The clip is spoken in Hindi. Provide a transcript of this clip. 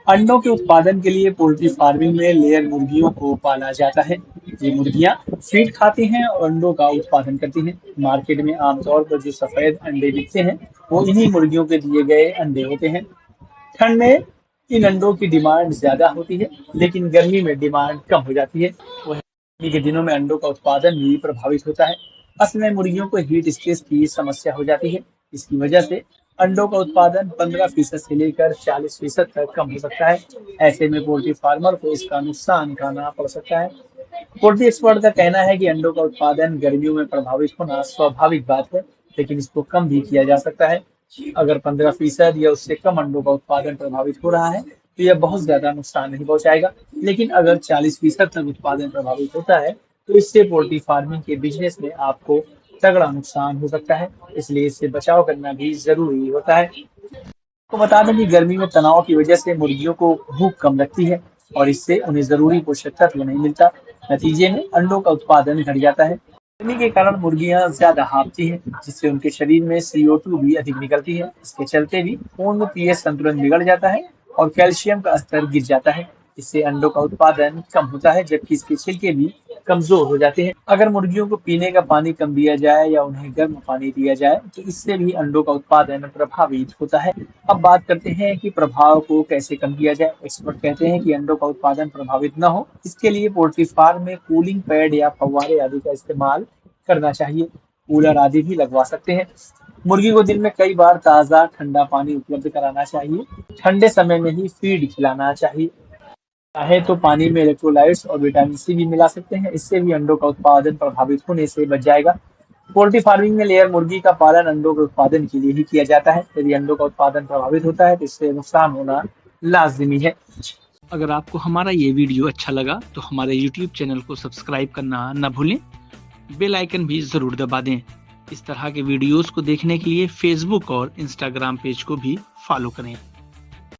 अंडों के उत्पादन के लिए पोल्ट्री फार्मिंग में लेयर मुर्गियों को पाला जाता है। ये मुर्गियां फीड खाती हैं और अंडों का उत्पादन करती हैं। मार्केट में आमतौर पर जो सफेद अंडे बिकते हैं वो इन्हीं मुर्गियों के दिए गए अंडे होते हैं। ठंड में इन अंडों की डिमांड ज्यादा होती है, लेकिन गर्मी में डिमांड कम हो जाती है। वहीं गर्मी के दिनों में अंडों का उत्पादन भी प्रभावित होता है। असल में मुर्गियों को हीट स्ट्रेस की समस्या हो जाती है। इसकी वजह से अंडों का उत्पादन 15% से लेकर 40% तक कम हो सकता है। ऐसे में पोल्ट्री फार्मर को इसका नुकसान उठाना पड़ सकता है। पोल्ट्री एक्सपर्ट का कहना है कि अंडों का उत्पादन गर्मियों में प्रभावित होना स्वाभाविक बात है, लेकिन इसको कम भी किया जा सकता है। अगर 15% या उससे कम अंडों का उत्पादन प्रभावित हो रहा है तो यह बहुत ज्यादा नुकसान नहीं पहुंचाएगा। लेकिन अगर 40% तक उत्पादन प्रभावित होता है तो इससे पोल्ट्री फार्मिंग के बिजनेस में आपको तगड़ा नुकसान हो सकता है। इसलिए इससे बचाव करना भी जरूरी होता है। तो बता दें कि गर्मी में तनाव की वजह से मुर्गियों को भूख कम लगती है और इससे उन्हें जरूरी पोषक तत्व नहीं मिलता। नतीजे में अंडों का उत्पादन घट जाता है। गर्मी के कारण मुर्गियां ज्यादा हाँफती हैं, जिससे उनके शरीर में CO2 भी अधिक निकलती है। इसके चलते भी खून में पीएच संतुलन बिगड़ जाता है और कैल्शियम का स्तर गिर जाता है। इससे अंडों का उत्पादन कम होता है, जबकि इसके छिलके भी कमजोर हो जाते हैं। अगर मुर्गियों को पीने का पानी कम दिया जाए या उन्हें गर्म पानी दिया जाए तो इससे भी अंडों का उत्पादन प्रभावित होता है। अब बात करते हैं कि प्रभाव को कैसे कम किया जाए। एक्सपर्ट कहते हैं कि अंडों का उत्पादन प्रभावित न हो, इसके लिए पोल्ट्री फार्म में कूलिंग पैड या फव्वारे आदि का इस्तेमाल करना चाहिए। कूलर आदि भी लगवा सकते हैं। मुर्गी को दिन में कई बार ताज़ा ठंडा पानी उपलब्ध कराना चाहिए। ठंडे समय में ही फीड खिलाना चाहिए। चाहे तो पानी में इलेक्ट्रोलाइट्स और विटामिन सी भी मिला सकते हैं। इससे भी अंडों का उत्पादन प्रभावित होने से बच जाएगा। पोल्ट्री फार्मिंग में लेयर मुर्गी का पालन अंडों के उत्पादन के लिए ही किया जाता है। यदि अंडों का उत्पादन प्रभावित होता है तो इससे नुकसान होना लाजिमी है। अगर आपको हमारा ये वीडियो अच्छा लगा तो हमारे YouTube चैनल को सब्सक्राइब करना न भूलें। बेल आइकन भी जरूर दबा दें। इस तरह के वीडियोस को देखने के लिए Facebook और Instagram पेज को भी फॉलो करें।